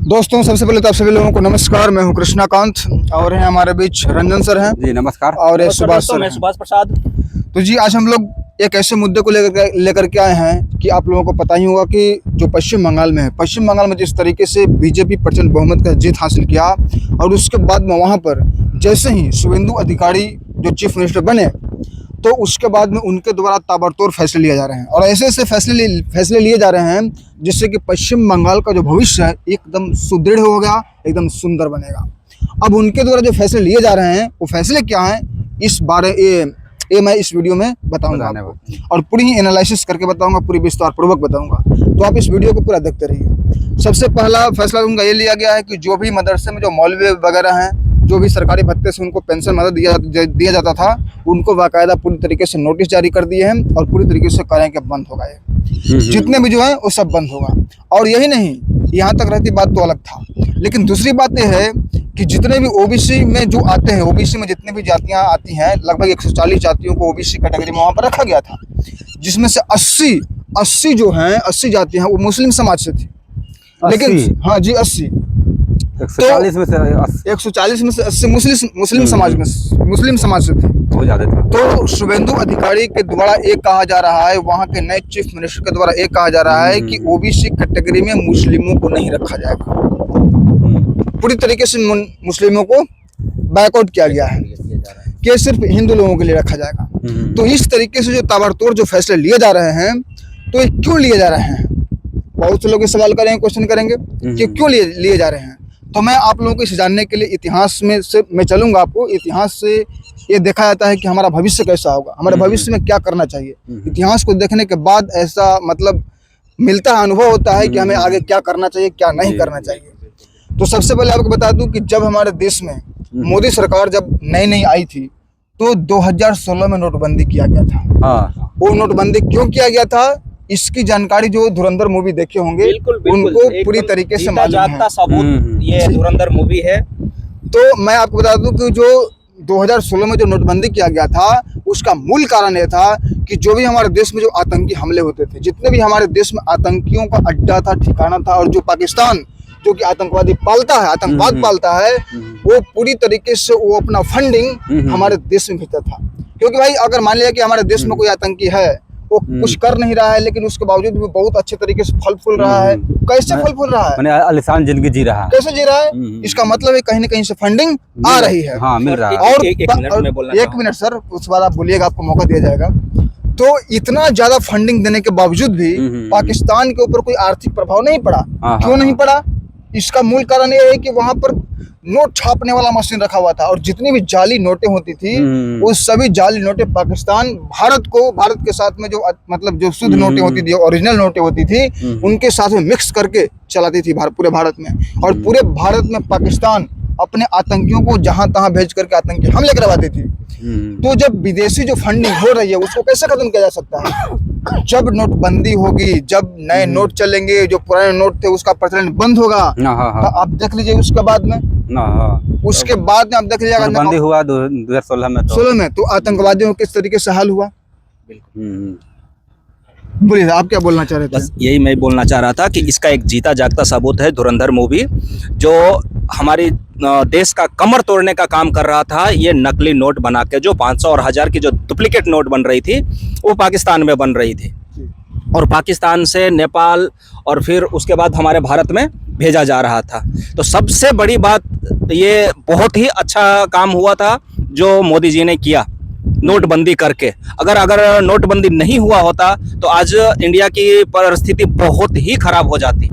दोस्तों, सबसे पहले तो आप सभी लोगों को नमस्कार। मैं हूं कृष्णाकांत और हैं हमारे बीच रंजन सर हैं जी, नमस्कार। और ये सुभाष सर मैं हैं। सुभाष प्रसाद। तो जी, आज हम लोग एक ऐसे मुद्दे को लेकर के आए हैं कि आप लोगों को पता ही होगा कि जो पश्चिम बंगाल में है, पश्चिम बंगाल में जिस तरीके से बीजेपी प्रचंड बहुमत का जीत हासिल किया और उसके बाद में वहाँ पर जैसे ही शुभेंदु अधिकारी जो चीफ मिनिस्टर बने तो उसके बाद में उनके द्वारा ताबड़तोड़ फैसले लिए जा रहे हैं और ऐसे ऐसे फैसले लिए जा रहे हैं जिससे कि पश्चिम बंगाल का जो भविष्य है एकदम सुदृढ़ हो गया, एकदम सुंदर बनेगा। अब उनके द्वारा जो फैसले लिए जा रहे हैं वो फैसले क्या हैं, इस बारे ये मैं इस वीडियो में बताऊंगा आपको और पूरी ही एनालिसिस करके बताऊंगा, पूरी विस्तार पूर्वक बताऊंगा। तो आप इस वीडियो को पूरा देखते रहिए। सबसे पहला फैसला उनका ये लिया गया है कि जो भी मदरसे में जो मौलवी वगैरह हैं, जो भी सरकारी भत्ते से उनको पेंशन मदद दिया जाता था, उनको बाकायदा पूरी तरीके से नोटिस जारी कर दिए हैं और पूरी तरीके से करें कि बंद होगा। ये जितने भी जो है वो सब बंद होगा। और यही नहीं, यहाँ तक रहती बात तो अलग था, लेकिन दूसरी बात यह है कि जितने भी ओबीसी में जो आते हैं, ओबीसी में जितने भी जातियाँ आती हैं, लगभग 140 जातियों को ओबीसी कैटेगरी में वहाँ पर रखा गया था, जिसमें से 80 जो हैं, 80 जातियाँ हैं वो मुस्लिम समाज से थी। लेकिन हाँ जी, 80 140 में से 140 में से 80 मुस्लिम समाज से थे। बहुत ज्यादा था। तो शुभेंदु अधिकारी के द्वारा एक कहा जा रहा है, वहाँ के नए चीफ मिनिस्टर के द्वारा एक कहा जा रहा है कि ओबीसी कैटेगरी में मुस्लिमों को नहीं रखा जाएगा। पूरी तरीके से मुस्लिमों को बैकआउट किया गया है कि सिर्फ हिंदू लोगों के लिए रखा जाएगा। तो इस तरीके से जो ताबड़तोड़ जो फैसले लिए जा रहे हैं, तो ये क्यों लिए जा रहे हैं? बहुत से लोग ये सवाल करेंगे, क्वेश्चन करेंगे कि क्यों लिए जा रहे हैं। तो मैं आप लोगों को इसे जानने के लिए इतिहास में से मैं चलूंगा। आपको इतिहास से ये देखा जाता है कि हमारा भविष्य कैसा होगा, हमारे भविष्य में क्या करना चाहिए। इतिहास को देखने के बाद ऐसा मतलब मिलता है, अनुभव होता है कि हमें आगे क्या करना चाहिए, क्या नहीं करना चाहिए। तो सबसे पहले आपको बता दूं कि जब हमारे देश में मोदी सरकार जब नई आई थी तो 2016 में नोटबंदी किया गया था। वो नोटबंदी क्यों किया गया था, इसकी जानकारी जो धुरंधर मूवी देखे होंगे उनको पूरी तरीके से मालूम है। सबूत ये धुरंधर मूवी है। तो मैं आपको बता दूं कि जो 2016 में जो नोटबंदी किया गया था, उसका मूल कारण यह था कि जो भी हमारे देश में जो आतंकी हमले होते थे, जितने भी हमारे देश में आतंकियों का अड्डा था, ठिकाना था, और जो पाकिस्तान जो कि आतंकवादी पालता है, आतंकवाद पालता है, वो पूरी तरीके से वो अपना फंडिंग हमारे देश में भेजता था। क्योंकि भाई अगर मान लिया कि हमारे देश में कोई आतंकी है, वो कुछ कर नहीं रहा है, लेकिन उसके बावजूद भी बहुत अच्छे तरीके से फल फूल रहा है। कैसे फल फूल रहा है? आलिशान जिंदगी जी रहा है। कैसे जी रहा है? इसका मतलब है कहीं न कहीं से फंडिंग आ रही है। हाँ, मिल रहा है। और एक मिनट सर, उस बाद आप बोलिएगा, आपको मौका दिया जाएगा। तो इतना ज्यादा फंडिंग देने के बावजूद भी पाकिस्तान के ऊपर कोई आर्थिक प्रभाव नहीं पड़ा। क्यों नहीं पड़ा? इसका मूल कारण ये है कि वहां पर नोट छापने वाला मशीन रखा हुआ था और जितनी भी जाली नोटें होती थी वो सभी जाली नोटें पाकिस्तान भारत के साथ में जो मतलब जो शुद्ध नोटें होती थी, ओरिजिनल नोटें होती थी, उनके साथ में मिक्स करके चलाती थी पूरे भारत में। और पूरे भारत में पाकिस्तान अपने आतंकियों को जहां तहां भेज करके आतंकी हमले करवाती थी। तो जब विदेशी जो फंडिंग हो रही है उसको कैसे खत्म किया जा सकता है? जब नोटबंदी होगी, जब नए नोट चलेंगे, जो पुराने नोट थे उसका प्रचलन बंद होगा। तो आप देख लीजिए उसके बाद में उसके बाद में आप देख लीजिएगा बंदी हुआ 2016 में। 16 में तो आतंकवादियों किस तरीके से हाल हुआ। बोलिए, आप क्या बोलना चाह रहे थे? बस यही मैं बोलना चाह रहा था कि इसका एक जीता जागता सबूत है धुरंधर मूवी, जो हमारी देश का कमर तोड़ने का काम कर रहा था। ये नकली नोट बना के जो 500 और 1000 की जो डुप्लीकेट नोट बन रही थी वो पाकिस्तान में बन रही थी और पाकिस्तान से नेपाल और फिर उसके बाद हमारे भारत में भेजा जा रहा था। तो सबसे बड़ी बात, ये बहुत ही अच्छा काम हुआ था जो मोदी जी ने किया नोटबंदी करके। अगर नोटबंदी नहीं हुआ होता तो आज इंडिया की परिस्थिति बहुत ही खराब हो जाती।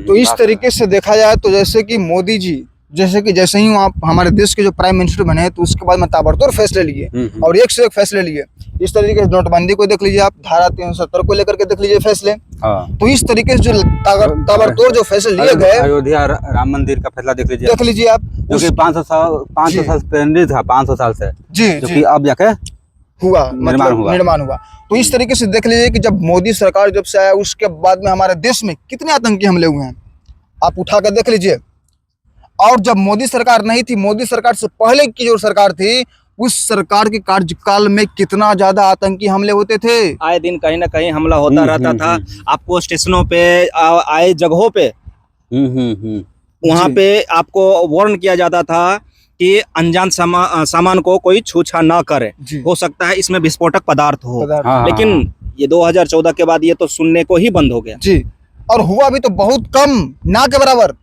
तो इस तरीके से देखा जाए तो जैसे कि मोदी जी जैसे ही वहाँ हमारे देश के जो प्राइम मिनिस्टर बने तो उसके बाद में ताबड़तोड़ फैसले लिए और एक से एक फैसले लिए। इस तरीके से नोटबंदी को देख लीजिए आप, धारा 370 को लेकर के देख लीजिए फैसले। तो इस तरीके से जो ताबड़तोड़ जो फैसले लिए गए, अयोध्या राम मंदिर का फैसला देख लीजिए आप, जो कि 500 साल पहले था, 500 साल से जी, जो कि अब जाके निर्माण हुआ। तो इस तरीके से देख लीजिए कि जब मोदी सरकार जब से आया उसके बाद में हमारे देश में कितने आतंकी हमले हुए हैं, आप उठा कर देख लीजिए। और जब मोदी सरकार नहीं थी, मोदी सरकार से पहले की जो सरकार थी, उस सरकार के कार्यकाल में कितना ज्यादा आतंकी हमले होते थे। आए दिन कहीं ना कहीं हमला होता रहता था। आपको स्टेशनों पे, आए जगहों पे वहाँ जी। पे आपको वार्न किया जाता था कि अनजान सामान को कोई छूछा ना करे, जी। हो सकता है इसमें विस्फोटक पदार्थ हो। पदार्थ। हाँ, लेकिन ये 2014 के बाद ये तो सुनने को ही बंद हो गया। जी, और हुआ भी तो बहुत कम, ना के बराबर।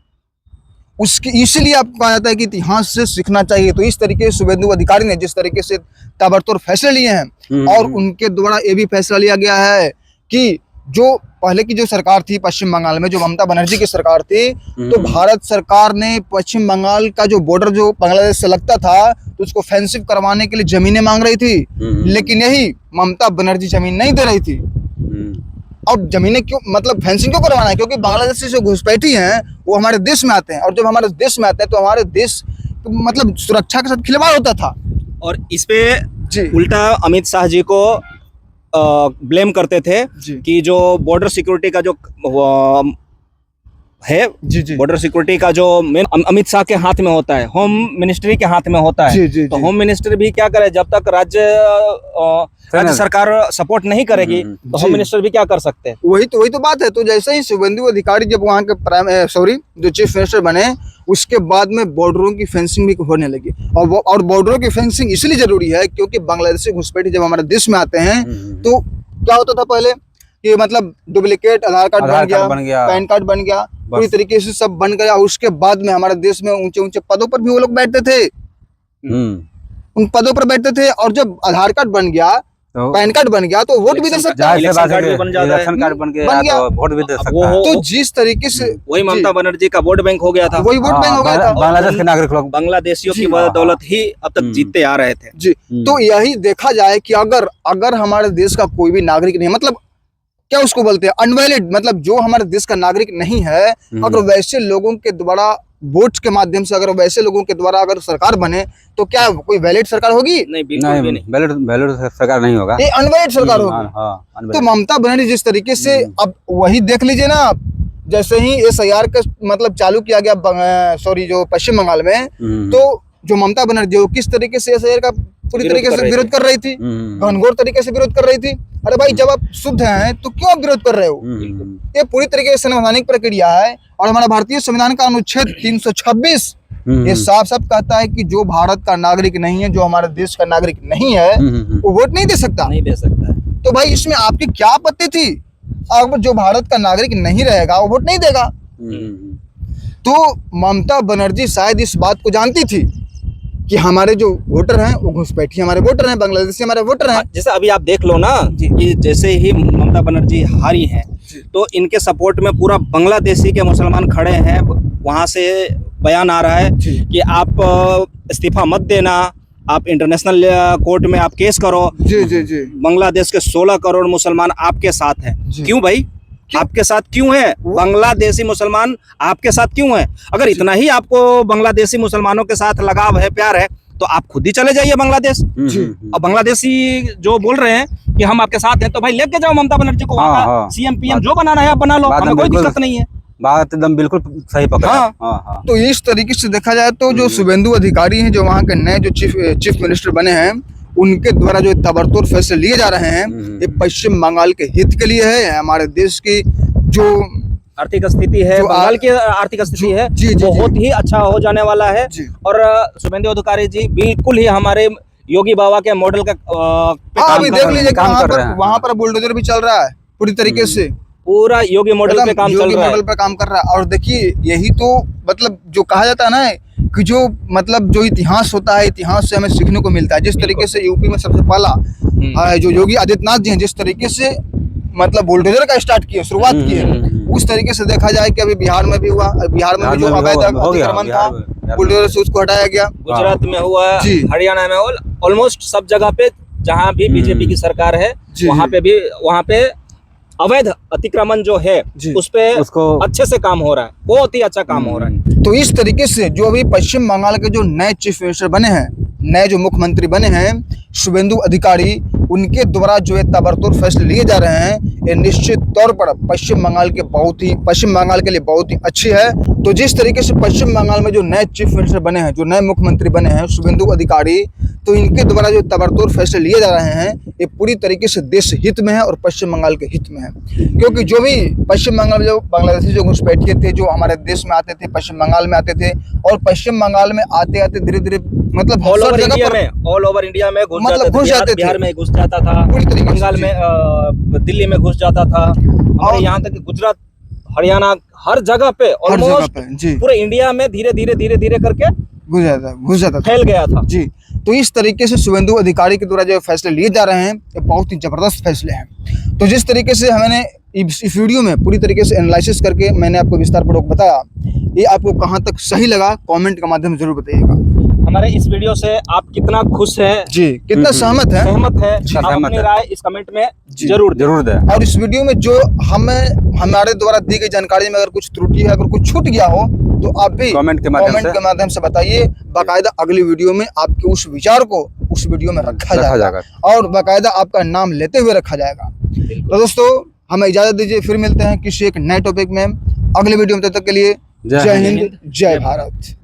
उसकी इसीलिए आपको कहा जाता है कि इतिहास से सीखना चाहिए। तो इस तरीके से शुभेंदु अधिकारी ने जिस तरीके से ताबड़तोड़ फैसले लिए हैं और उनके द्वारा ये भी फैसला लिया गया है कि जो पहले की जो सरकार थी पश्चिम बंगाल में, जो ममता बनर्जी की सरकार थी, तो भारत सरकार ने पश्चिम बंगाल का जो बॉर्डर जो बांग्लादेश से लगता था, तो उसको फेंसिव करवाने के लिए जमीनें मांग रही थी। लेकिन यही ममता बनर्जी जमीन नहीं दे रही थी। अब जमीनें क्यों, मतलब फेंसिंग क्यों करवाना है? क्योंकि बांग्लादेश से जो घुसपैठी हैं वो हमारे देश में आते हैं, और जब हमारे देश में आते हैं तो हमारे देश मतलब सुरक्षा के साथ खिलवाड़ होता था। और इस पे जी। उल्टा अमित शाह जी को ब्लेम करते थे जी। कि जो बॉर्डर सिक्योरिटी का जो है, जी जी बॉर्डर सिक्योरिटी का जो मेन अमित शाह के हाथ में होता है, होम मिनिस्ट्री के हाथ में होता है। जी जी तो जी। होम मिनिस्टर भी क्या करे, जब तक राज्य सरकार सपोर्ट नहीं करेगी तो जी। होम मिनिस्टर भी क्या कर सकते हैं। वही तो बात है। तो जैसे ही शुभेंदु अधिकारी जब वहाँ के जो चीफ मिनिस्टर बने, उसके बाद में बॉर्डरों की फेंसिंग भी होने लगी। और बॉर्डरों की फेंसिंग इसलिए जरूरी है क्योंकि बांग्लादेशी घुसपैठी जब हमारे देश में आते हैं तो क्या होता था पहले कि मतलब डुप्लीकेट आधार कार्ड बन गया, पैन कार्ड बन गया, पूरी तरीके से सब बन गया। उसके बाद में हमारे देश में ऊंचे ऊंचे पदों पर भी वो लोग बैठते थे, उन पदों पर बैठते थे। और जब आधार कार्ड बन गया, पैन कार्ड बन गया, तो वोट भी दे सकता है, इलेक्शन कार्ड भी बन जाता है, इलेक्शन कार्ड बन बन गया, तो वोट भी दे सकता है। तो जिस तरीके से वही ममता बनर्जी का वोट बैंक हो गया था, वही वोट बैंक हो गया था। बांग्लादेश के नागरिक लोग बांग्लादेशियों की जी। बदौलत ही अब तक जीतते आ रहे थे। जी। तो यही देखा जाए कि अगर हमारे देश का कोई भी नागरिक नहीं, मतलब क्या उसको बोलते हैं अनवैलिड, मतलब जो हमारे देश का नागरिक नहीं है, अगर वैसे लोगों के द्वारा वोट के माध्यम से अगर वैसे लोगों के द्वारा अगर सरकार बने तो क्या कोई वैलिड सरकार होगी? नहीं, बिल्कुल भी नहीं। वैलिड सरकार नहीं होगा, ये अनवैलिड सरकार होगी। तो ममता बनर्जी जिस तरीके से, अब वही देख लीजिए ना, जैसे ही SIR का मतलब चालू किया गया जो पश्चिम बंगाल में, तो जो ममता बनर्जी वो किस तरीके से SIR का पूरी तरीके से विरोध कर रही थी, घनघोर तरीके से विरोध कर रही थी। अरे भाई, जब आप शुद्ध हैं तो क्यों आप विरोध कर रहे हो? ये पूरी तरीके से संवैधानिक प्रक्रिया है। और हमारा भारतीय संविधान का अनुच्छेद 326 ये साफ साफ कहता है कि जो भारत का नागरिक नहीं है, जो हमारे देश का नागरिक नहीं है, वो वोट नहीं दे सकता। तो भाई इसमें आपकी क्या आपत्ति थी? अब जो भारत का नागरिक नहीं रहेगा वो वोट नहीं देगा। तो ममता बनर्जी शायद इस बात को जानती थी कि हमारे जो वोटर हैं वो घुसपैठी हमारे वोटर हैं, बांग्लादेशी हमारे वोटर हैं। जैसे अभी आप देख लो ना कि जैसे ही ममता बनर्जी हारी हैं तो इनके सपोर्ट में पूरा बांग्लादेशी के मुसलमान खड़े हैं। वहां से बयान आ रहा है कि आप इस्तीफा मत देना, आप इंटरनेशनल कोर्ट में आप केस करो। जी जी जी। बांग्लादेश के 16 करोड़ मुसलमान आपके साथ हैं। क्यों भाई, आपके साथ क्यों है? बांग्लादेशी मुसलमान आपके साथ क्यों है? अगर इतना ही आपको बांग्लादेशी मुसलमानों के साथ लगाव है, प्यार है, तो आप खुद ही चले जाइए बांग्लादेश। और बांग्लादेशी जो बोल रहे हैं कि हम आपके साथ हैं, तो भाई लेके जाओ ममता बनर्जी को, CM PM जो बनाना है आप बना लो, हमें कोई दिक्कत नहीं है। बात एकदम बिल्कुल सही पकड़ा। हाँ। तो इस तरीके से देखा जाए तो जो शुभेंदु अधिकारी हैं, जो वहाँ के नए जो चीफ मिनिस्टर बने हैं, उनके द्वारा जो ताबड़तोड़ फैसले लिए जा रहे हैं, ये पश्चिम बंगाल के हित के लिए है। हमारे देश की जो आर्थिक स्थिति है, बंगाल की आर्थिक स्थिति है, बहुत ही अच्छा हो जाने वाला है। और शुभेंदु अधिकारी जी बिल्कुल ही हमारे योगी बाबा के मॉडल का अभी देख लीजिए वहाँ पर बुलडोजर भी चल रहा है पूरी तरीके से, पूरा योगी मॉडल पे काम चल रहा है, योगी मॉडल पे काम कर रहा है। और देखिए यही तो मतलब जो कहा जाता है ना कि जो मतलब जो इतिहास होता है, इतिहास से हमें सीखने को मिलता है। जिस तरीके से यूपी में सबसे पहला जो योगी आदित्यनाथ जी हैं, जिस तरीके से मतलब बुलडोजर का स्टार्ट किया, शुरुआत की है, उस तरीके से देखा जाए कि अभी बिहार में भी हुआ। बिहार में भी जो अवैध अतिक्रमण था, बुलडोजर से उसको हटाया गया। गुजरात में हुआ, हरियाणा में, ऑलमोस्ट सब जगह पे जहाँ भी बीजेपी की सरकार है वहाँ पे अवैध अतिक्रमण जो है उस पे अच्छे से काम हो रहा है, बहुत ही अच्छा काम हो रहा है। तो इस तरीके से जो अभी पश्चिम बंगाल के जो नए चीफ मिनिस्टर बने हैं, नए जो मुख्यमंत्री बने हैं शुभेंदु अधिकारी, उनके द्वारा जो है ताबड़तोड़ फैसले लिए जा रहे हैं, ये निश्चित तौर पर पश्चिम बंगाल के लिए बहुत ही अच्छी है। तो जिस तरीके से पश्चिम बंगाल में जो नए चीफ मिनिस्टर बने हैं, जो नए मुख्यमंत्री बने हैं शुभेंदु अधिकारी, तो इनके द्वारा जो ताबड़तोड़ फैसले लिए जा रहे हैं ये पूरी तरीके से देश हित में है और पश्चिम बंगाल के हित में है। क्योंकि जो भी पश्चिम बंगाल में जो बांग्लादेशी जो घुसपैठिए थे जो हमारे देश में आते थे, पश्चिम बंगाल में आते थे और पश्चिम बंगाल में आते आते धीरे धीरे मतलब ऑल ओवर इंडिया में घुस जाते थे, बिहार में घुस जाता था, बंगाल में दिल्ली में घुस जाता था, हमारे यहाँ तक गुजरात हरियाणा हर जगह पे ऑलमोस्ट पूरे इंडिया में धीरे धीरे करके घुस जाता फैल गया था जी। तो इस तरीके से शुभेंदु अधिकारी के द्वारा जो फैसले लिए जा रहे हैं ये बहुत ही जबरदस्त फैसले हैं। तो जिस तरीके से मैंने इस वीडियो में पूरी तरीके से एनालिसिस करके मैंने आपको विस्तारपूर्वक बताया, ये आपको कहाँ तक सही लगा कमेंट के माध्यम से जरूर बताइएगा। हमारे इस वीडियो से आप कितना खुश है जी, कितना सहमत है आप अपनी राय इस कमेंट में जरूर दें। और इस वीडियो में जो हमारे द्वारा दी गई जानकारी में अगर कुछ त्रुटि है, अगर कुछ छूट गया हो तो आप भी कमेंट के माध्यम से बताइए। बाकायदा अगली वीडियो में आपके उस विचार को उस वीडियो में रखा जाएगा और बाकायदा आपका नाम लेते हुए रखा जाएगा। तो दोस्तों हमें इजाजत दीजिए, फिर मिलते हैं किसी एक नए टॉपिक में अगले वीडियो में। तब तक के लिए जय हिंद, जय भारत।